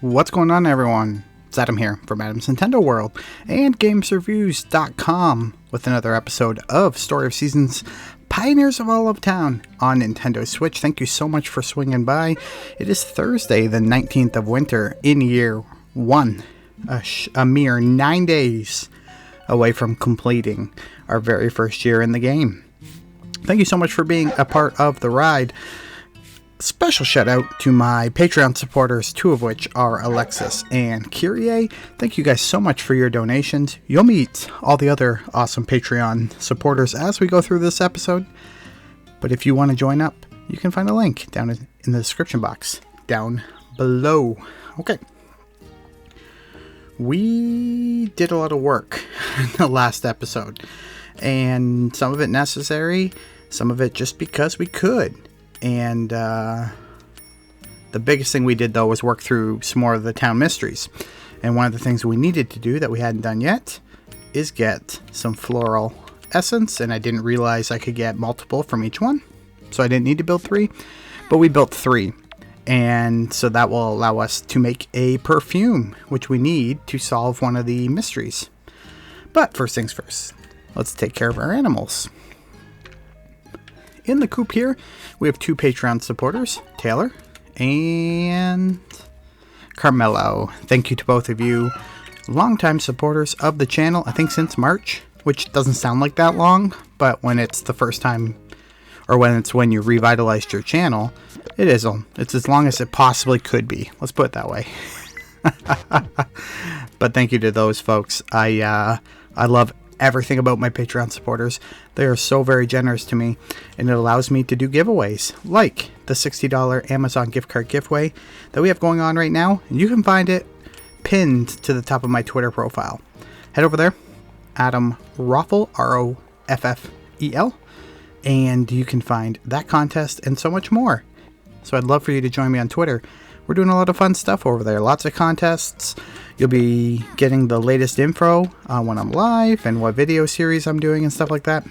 What's going on, everyone? It's Adam here from Adam's Nintendo World and GamesReviews.com with another episode of Story of Seasons Pioneers of All of Town on Nintendo Switch. Thank you so much for swinging by. It is Thursday, the 19th of winter in year 1. A mere 9 days away from completing our very first year in the game. Thank you so much for being a part of the ride. Special shout out to my Patreon supporters, two of which are Alexis and Kyrie. Thank you guys so much for your donations. You'll meet all the other awesome Patreon supporters as we go through this episode. But if you want to join up, you can find a link down in the description box down below. Okay. We did a lot of work in the last episode. And some of it necessary, some of it just because we could. And the biggest thing we did, though, was work through some more of the town mysteries. And one of the things we needed to do that we hadn't done yet is get some floral essence. And I didn't realize I could get multiple from each one. So I didn't need to build 3. But we built 3. And so that will allow us to make a perfume, which we need to solve one of the mysteries. But first things first, let's take care of our animals. In the coop here, we have 2 Patreon supporters, Taylor and Carmelo. Thank you to both of you, longtime supporters of the channel, I think since March, which doesn't sound like that long, but when it's the first time, or when you revitalized your channel, it's as long as it possibly could be. Let's put it that way. But thank you to those folks. I love everything about my Patreon supporters. They are so very generous to me, and it allows me to do giveaways like the $60 Amazon gift card giveaway that we have going on right now, and you can find it pinned to the top of my Twitter profile. Head over there, Adam Roffel, Roffel, and you can find that contest and so much more. So I'd love for you to join me on Twitter. We're doing a lot of fun stuff over there. Lots of contests. You'll be getting the latest info on when I'm live and what video series I'm doing and stuff like that.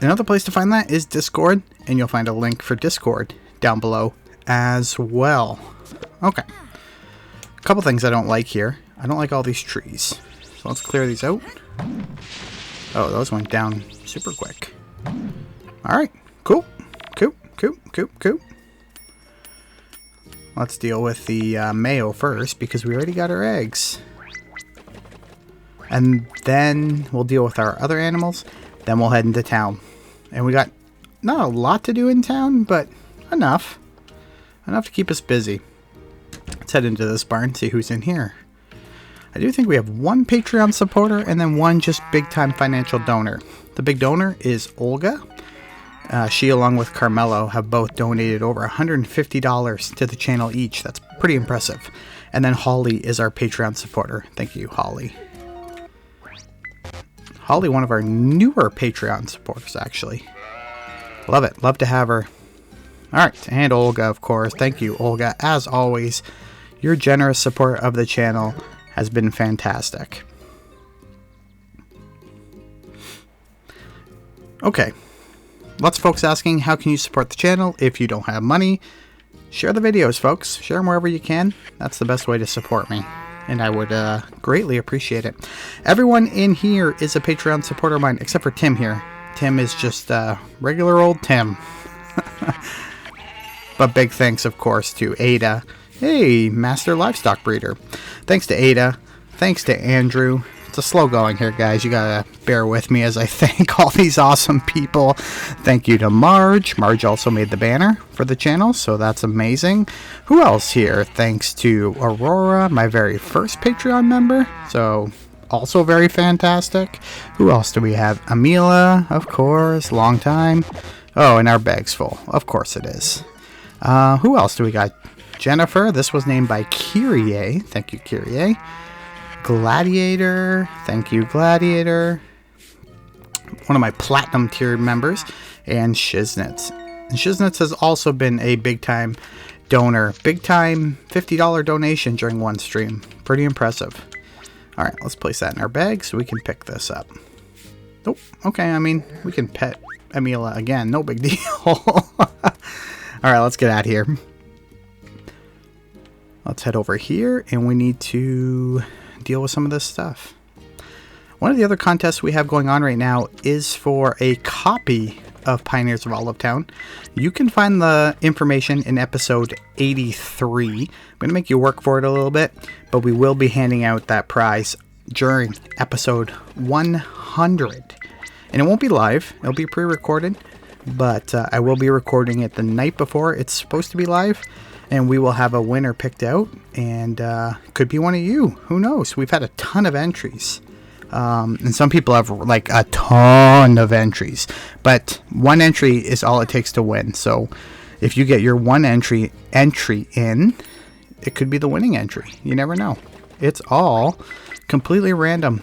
Another place to find that is Discord, and you'll find a link for Discord down below as well. Okay. A couple things I don't like here. I don't like all these trees. So let's clear these out. Oh, those went down super quick. Alright. Cool. Cool. Let's deal with the mayo first, because we already got our eggs. And then we'll deal with our other animals. Then we'll head into town. And we got not a lot to do in town, but enough. Enough to keep us busy. Let's head into this barn and see who's in here. I do think we have 1 Patreon supporter and then 1 just big-time financial donor. The big donor is Olga. She, along with Carmelo, have both donated over $150 to the channel each. That's pretty impressive. And then Holly is our Patreon supporter. Thank you, Holly. Holly, one of our newer Patreon supporters, actually. Love it. Love to have her. Alright, and Olga, of course. Thank you, Olga. As always, your generous support of the channel has been fantastic. Okay. Lots of folks asking, how can you support the channel if you don't have money? Share the videos, folks. Share them wherever you can. That's the best way to support me. And I would greatly appreciate it. Everyone in here is a Patreon supporter of mine, except for Tim here. Tim is just regular old Tim. But big thanks, of course, to Ada. Hey, Master Livestock Breeder. Thanks to Ada. Thanks to Andrew. It's a slow going here, guys. You gotta bear with me as I thank all these awesome people. Thank you to Marge. Marge also made the banner for the channel, so that's amazing. Who else here? Thanks to Aurora, my very first Patreon member. So, also very fantastic. Who else do we have? Amila, of course. Long time. Oh, and our bag's full. Of course it is. Who else do we got? Jennifer. This was named by Kyrie. Thank you, Kyrie. Gladiator, thank you, Gladiator. One of my platinum tier members, and Shiznitz. And Shiznitz has also been a big time donor, big time $50 donation during one stream. Pretty impressive. All right, let's place that in our bag so we can pick this up. Nope. Okay, I mean, we can pet Amila again. No big deal. All right, let's get out of here. let's head over here and we need to deal with some of this stuff. One of the other contests we have going on right now is for a copy of Pioneers of Olive Town. You can find the information in episode 83. I'm going to make you work for it a little bit, but we will be handing out that prize during episode 100. And it won't be live, it'll be pre-recorded, but I will be recording it the night before it's supposed to be live, and we will have a winner picked out, and could be one of you. Who knows? We've had a ton of entries. And some people have like a ton of entries, but one entry is all it takes to win. So if you get your one entry in, it could be the winning entry. You never know. It's all completely random.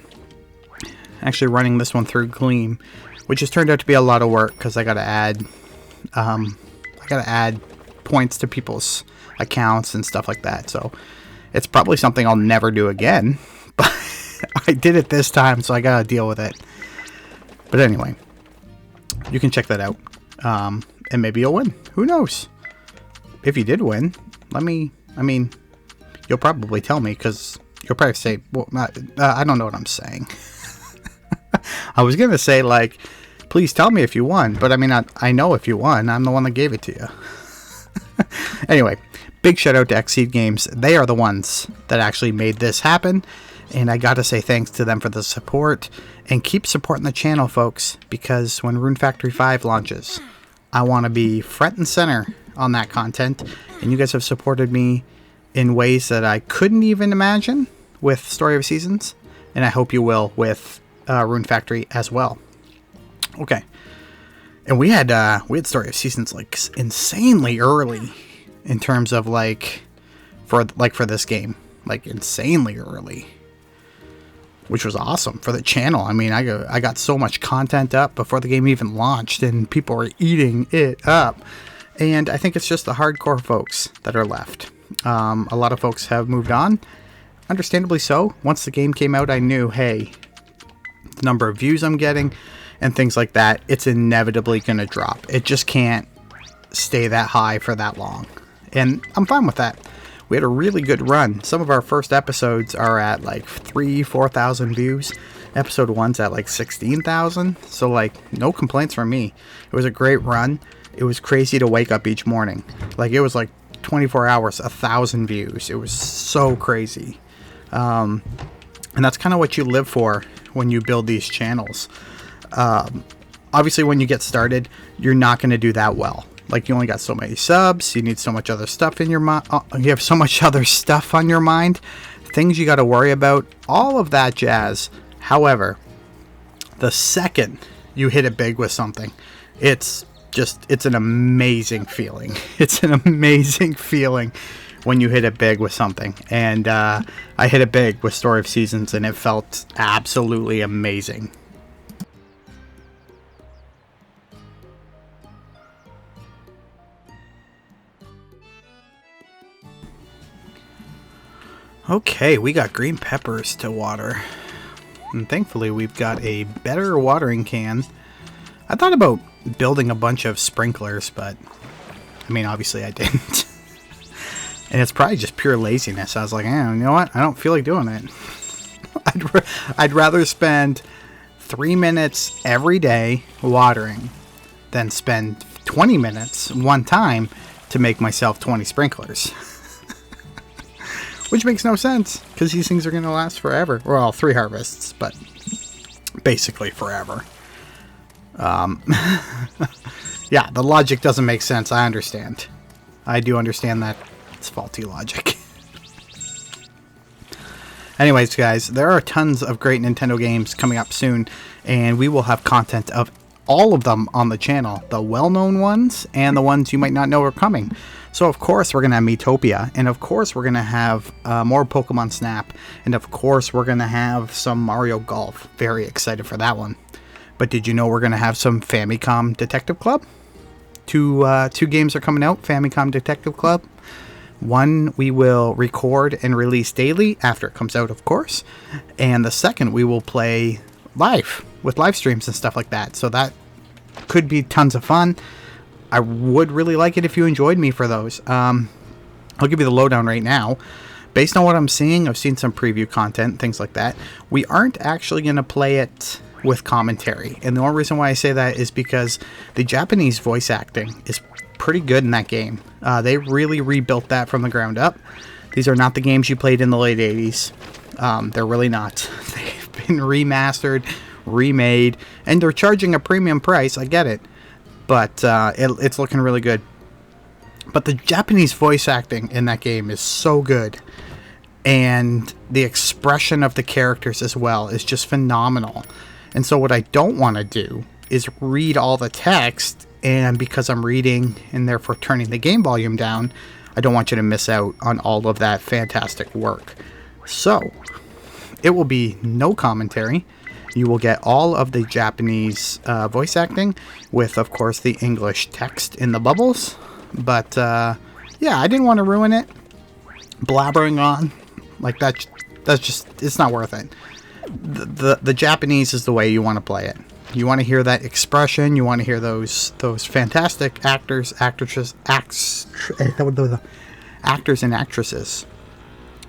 Actually running this one through Gleam, which has turned out to be a lot of work because I gotta add points to people's accounts and stuff like that. So it's probably something I'll never do again, but I did it this time, so I gotta deal with it. But anyway, you can check that out, and maybe you'll win. Who knows? If you did win, you'll probably tell me, because you'll probably say, well, I don't know what I'm saying. I was gonna say, like, please tell me if you won, but I know if you won. I'm the one that gave it to you. Anyway, big shout out to XSeed Games. They are the ones that actually made this happen. And I gotta say thanks to them for the support, and keep supporting the channel, folks, because when Rune Factory 5 launches, I want to be front and center on that content, and you guys have supported me in ways that I couldn't even imagine with Story of Seasons, and I hope you will with Rune Factory as well. Okay, and we had Story of Seasons like insanely early in terms of for this game, like insanely early. Which was awesome for the channel. I got so much content up before the game even launched, and people were eating it up. And I think it's just the hardcore folks that are left. A lot of folks have moved on, understandably so. Once the game came out, I knew, hey, the number of views I'm getting and things like that, it's inevitably going to drop. It just can't stay that high for that long. And I'm fine with that. We had a really good run. Some of our first episodes are at like 4,000 views. Episode 1's at like 16,000. So no complaints from me. It was a great run. It was crazy to wake up each morning. It was 24 hours, 1,000 views. It was so crazy. And that's kind of what you live for when you build these channels. Obviously, when you get started, you're not going to do that well. You only got so many subs, you need so much other stuff in your mind, you have so much other stuff on your mind, things you got to worry about, all of that jazz. However, the second you hit it big with something, it's an amazing feeling. It's an amazing feeling when you hit it big with something. And I hit it big with Story of Seasons, and it felt absolutely amazing. Okay, we got green peppers to water. And thankfully we've got a better watering can. I thought about building a bunch of sprinklers, but obviously I didn't. And it's probably just pure laziness. I was like, you know what? I don't feel like doing it. I'd rather spend 3 minutes every day watering than spend 20 minutes one time to make myself 20 sprinklers. Which makes no sense, because these things are going to last forever. Well, 3 harvests, but basically forever. Yeah, the logic doesn't make sense. I understand. I do understand that it's faulty logic. Anyways, guys, there are tons of great Nintendo games coming up soon, and we will have content of all of them on the channel. The well-known ones, and the ones you might not know are coming. So, of course, we're going to have Miitopia, and of course, we're going to have more Pokemon Snap, and of course, we're going to have some Mario Golf. Very excited for that one. But did you know we're going to have some Famicom Detective Club? Two games are coming out, Famicom Detective Club. One we will record and release daily after it comes out, of course. And the second we will play live, with live streams and stuff like that. So that could be tons of fun. I would really like it if you enjoyed me for those. I'll give you the lowdown right now. Based on what I'm seeing, I've seen some preview content, things like that. We aren't actually going to play it with commentary. And the only reason why I say that is because the Japanese voice acting is pretty good in that game. They really rebuilt that from the ground up. These are not the games you played in the late 80s. They're really not. They've been remastered, remade, and they're charging a premium price. I get it. But it's looking really good. But the Japanese voice acting in that game is so good. And the expression of the characters as well is just phenomenal. And so what I don't want to do is read all the text, and because I'm reading and therefore turning the game volume down, I don't want you to miss out on all of that fantastic work. So, it will be no commentary. You will get all of the Japanese voice acting with, of course, the English text in the bubbles. But, yeah, I didn't want to ruin it. Blabbering on like that's just, it's not worth it. The Japanese is the way you want to play it. You want to hear that expression. You want to hear those fantastic actors and actresses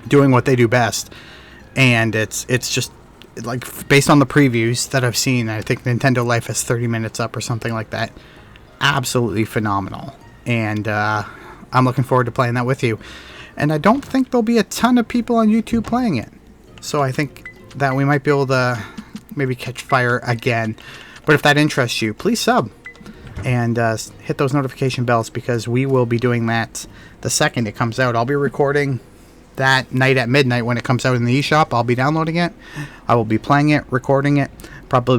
doing what they do best. And it's just like, based on the previews that I've seen, I think Nintendo Life has 30 minutes up or something like that. Absolutely phenomenal. And I'm looking forward to playing that with you. And I don't think there'll be a ton of people on YouTube playing it. So I think that we might be able to maybe catch fire again. But if that interests you, please sub. And hit those notification bells, because we will be doing that the second it comes out. I'll be recording that night at midnight when it comes out in the eShop. I'll be downloading it. I will be playing it, recording it. Probably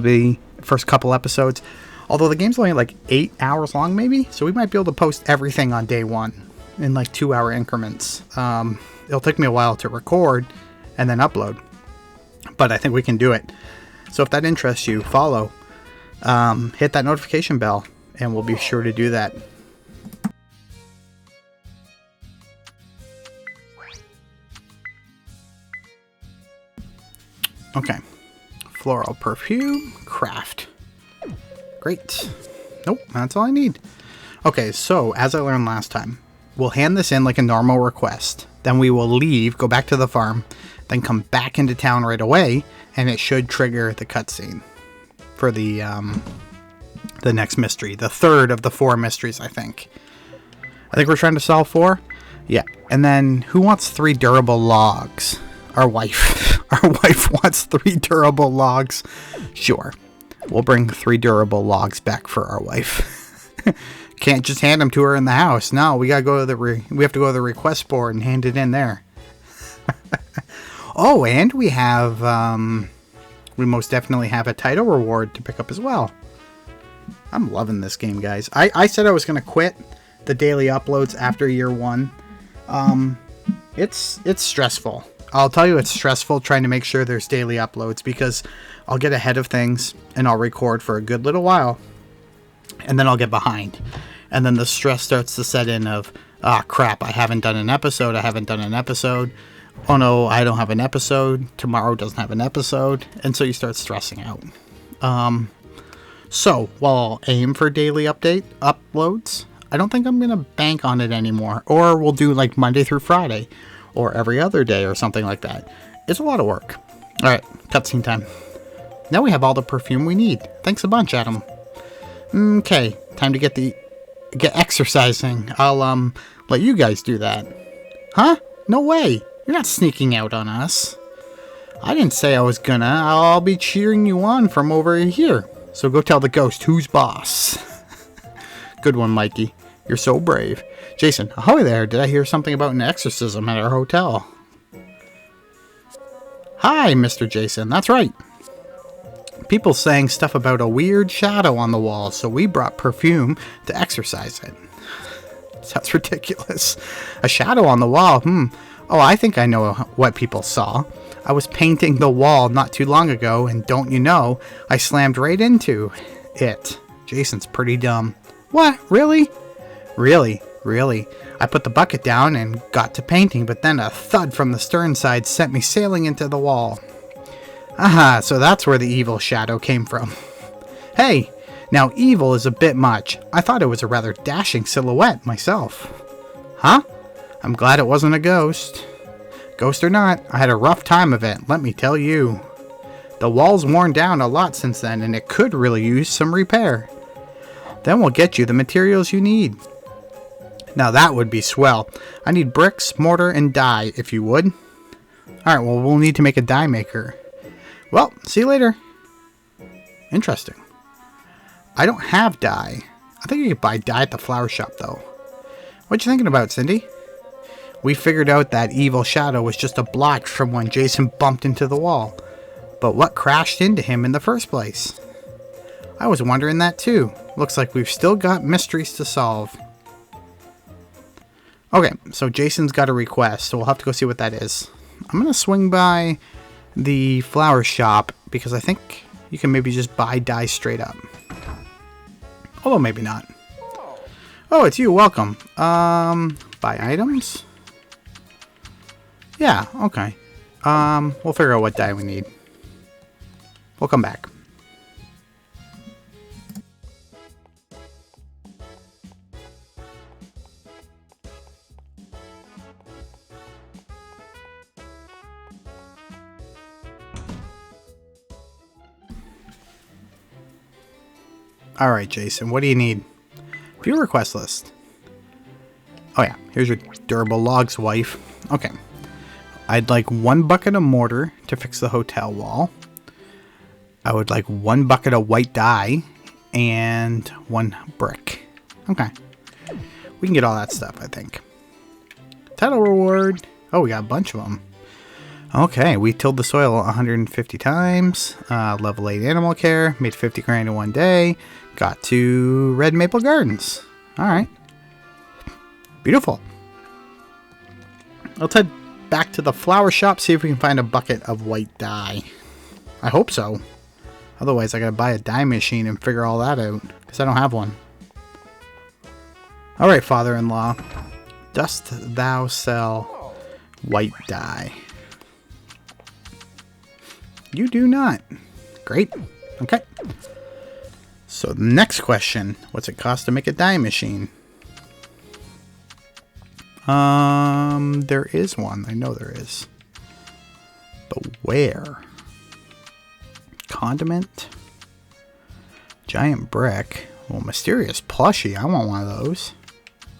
the first couple episodes. Although the game's only like 8 hours long maybe. So we might be able to post everything on day one in like 2-hour increments. It'll take me a while to record and then upload. But I think we can do it. So if that interests you, follow. Hit that notification bell. And we'll be sure to do that. Okay. Floral perfume. Craft. Great. Nope, that's all I need. Okay, so as I learned last time, we'll hand this in like a normal request. Then we will leave, go back to the farm, then come back into town right away, and it should trigger the cutscene for the next mystery. The third of the 4 mysteries, I think. I think we're trying to solve 4? Yeah. And then, who wants 3 durable logs? Our wife. Our wife wants 3 durable logs. Sure. We'll bring 3 durable logs back for our wife. Can't just hand them to her in the house. No, we gotta go to we have to go to the request board and hand it in there. Oh, and we have we most definitely have a title reward to pick up as well. I'm loving this game, guys. I said I was gonna quit the daily uploads after year 1. It's stressful. I'll tell you, it's stressful trying to make sure there's daily uploads, because I'll get ahead of things and I'll record for a good little while, and then I'll get behind, and then the stress starts to set in of, crap, I haven't done an episode. Oh no, I don't have an episode. Tomorrow doesn't have an episode. And so you start stressing out. So while I'll aim for daily uploads, I don't think I'm going to bank on it anymore. Or we'll do like Monday through Friday, or every other day, or something like that. It's a lot of work. Alright, cutscene time. Now we have all the perfume we need. Thanks a bunch, Adam. Okay, time to get exercising. I'll let you guys do that. Huh? No way. You're not sneaking out on us. I didn't say I was gonna. I'll be cheering you on from over here. So go tell the ghost who's boss. Good one, Mikey. You're so brave. Jason, ahoy there. Did I hear something about an exorcism at our hotel? Hi, Mr. Jason. That's right. People saying stuff about a weird shadow on the wall, so we brought perfume to exorcise it. Sounds ridiculous. A shadow on the wall? Oh, I think I know what people saw. I was painting the wall not too long ago, and don't you know, I slammed right into it. Jason's pretty dumb. What? Really? Really. I put the bucket down and got to painting, but then a thud from the stern side sent me sailing into the wall. Aha, so that's where the evil shadow came from. Hey, now evil is a bit much. I thought it was a rather dashing silhouette myself. Huh? I'm glad it wasn't a ghost. Ghost or not, I had a rough time of it, let me tell you. The wall's worn down a lot since then, and it could really use some repair. Then we'll get you the materials you need. Now that would be swell. I need bricks, mortar, and dye, if you would. Alright, well, we'll need to make a dye maker. Well, see you later. Interesting. I don't have dye. I think you could buy dye at the flower shop, though. What you thinking about, Cindy? We figured out that evil shadow was just a blotch from when Jason bumped into the wall. But what crashed into him in the first place? I was wondering that too. Looks like we've still got mysteries to solve. Okay, so Jason's got a request, so we'll have to go see what that is. I'm going to swing by the flower shop because I think you can maybe just buy dye straight up. Although maybe not. Oh, it's you. Welcome. Buy items? Yeah, okay. We'll figure out what dye we need. We'll come back. Alright, Jason, what do you need? View request list. Oh yeah, here's your durable logs, wife. Okay. I'd like 1 bucket of mortar to fix the hotel wall. I would like 1 bucket of white dye and 1 brick. Okay. We can get all that stuff, I think. Title reward. Oh, we got a bunch of them. Okay, we tilled the soil 150 times. Level 8 animal care. Made 50 grand in 1 day. Got to Red Maple Gardens. Alright. Beautiful. Let's head back to the flower shop, see if we can find a bucket of white dye. I hope so. Otherwise, I gotta buy a dye machine and figure all that out, because I don't have one. Alright, father-in-law. Dost thou sell white dye? You do not. Great. Okay. So, the next question. What's it cost to make a dye machine? There is one. I know there is. But where? Condiment? Giant brick? Well, mysterious plushie. I want one of those.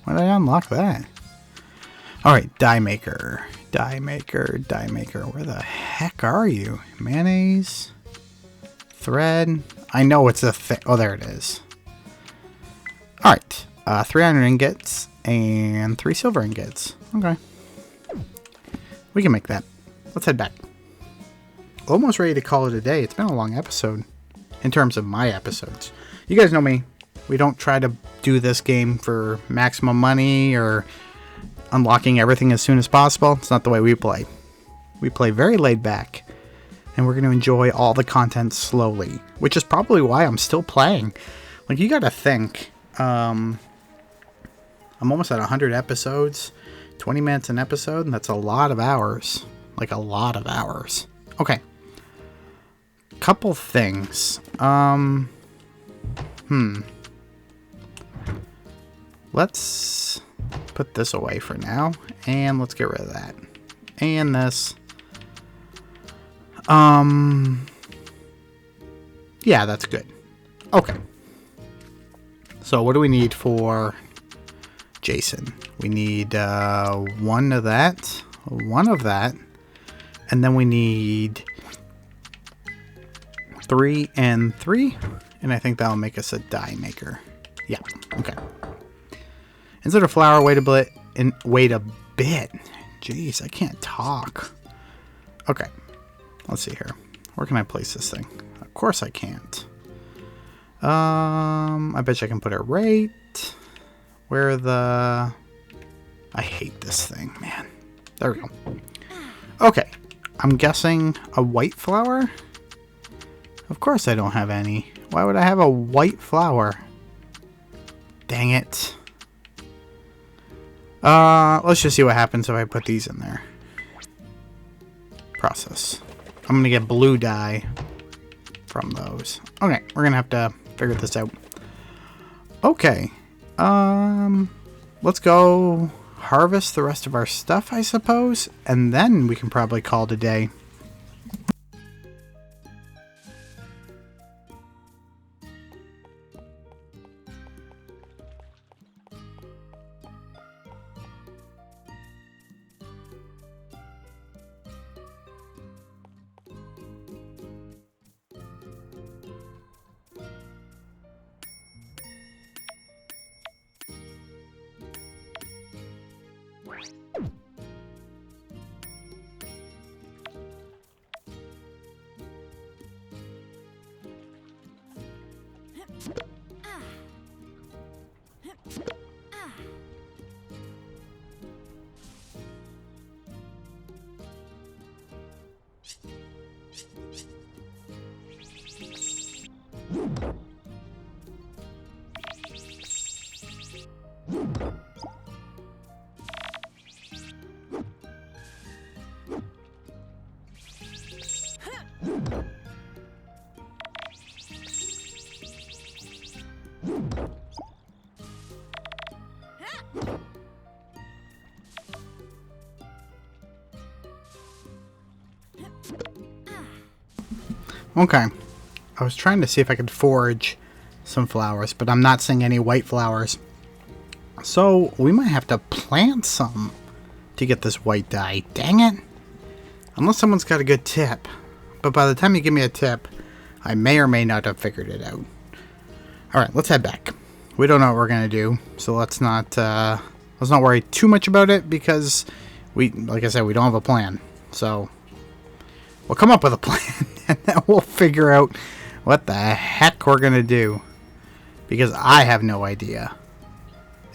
Why did I unlock that? Alright, dye maker. Dye maker, dye maker. Where the heck are you? Mayonnaise? Thread? I know it's a thing. Oh, there it is. Alright. 3 iron ingots and 3 silver ingots. Okay. We can make that. Let's head back. Almost ready to call it a day. It's been a long episode. In terms of my episodes. You guys know me. We don't try to do this game for maximum money or unlocking everything as soon as possible. It's not the way we play. We play very laid back. And we're going to enjoy all the content slowly. Which is probably why I'm still playing. Like, you got to think. I'm almost at 100 episodes. 20 minutes an episode. And that's a lot of hours. Like, a lot of hours. Okay. Couple things. Let's put this away for now. And let's get rid of that. And this. Yeah, that's good. Okay. So what do we need for Jason? We need 1 of that, 1 of that, and then we need 3 and 3, and I think that'll make us a dye maker. Yeah, okay. Instead of flour, wait a bit. Jeez, I can't talk. Okay, let's see here. Where can I place this thing? Of course I can't. I bet you I can put it right where the... I hate this thing, man. There we go. Okay, I'm guessing a white flower? Of course I don't have any. Why would I have a white flower? Dang it. Let's just see what happens if I put these in there. Process. I'm gonna get blue dye from those. Okay, we're gonna have to figure this out. Okay. Let's go harvest the rest of our stuff, I suppose, and then we can probably call it a day. Okay, I was trying to see if I could forage some flowers, but I'm not seeing any white flowers. So we might have to plant some to get this white dye. Dang it! Unless someone's got a good tip. But by the time you give me a tip, I may or may not have figured it out. Alright, let's head back. We don't know what we're going to do, so let's not worry too much about it, because like I said, we don't have a plan. So we'll come up with a plan, and then we'll figure out what the heck we're going to do. Because I have no idea.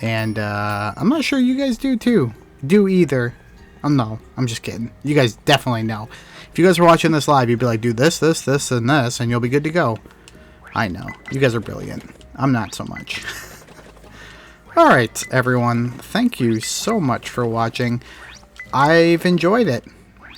And I'm not sure you guys do either. Oh, no, I'm just kidding. You guys definitely know. If you guys were watching this live, you'd be like, do this, and this, and you'll be good to go. I know. You guys are brilliant. I'm not so much. Alright, everyone. Thank you so much for watching. I've enjoyed it.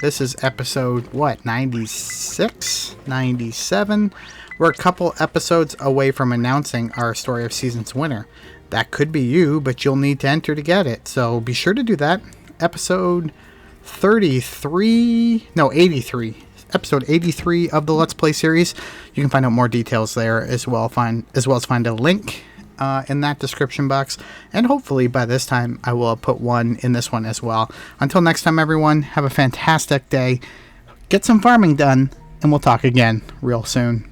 This is episode, 96? 97? We're a couple episodes away from announcing our Story of Seasons winner. That could be you, but you'll need to enter to get it. So be sure to do that. Episode 83. Episode 83 of the Let's Play series. You can find out more details there as well as find a link in that description box. And hopefully by this time I will put one in this one as well. Until next time, everyone, have a fantastic day. Get some farming done, and we'll talk again real soon.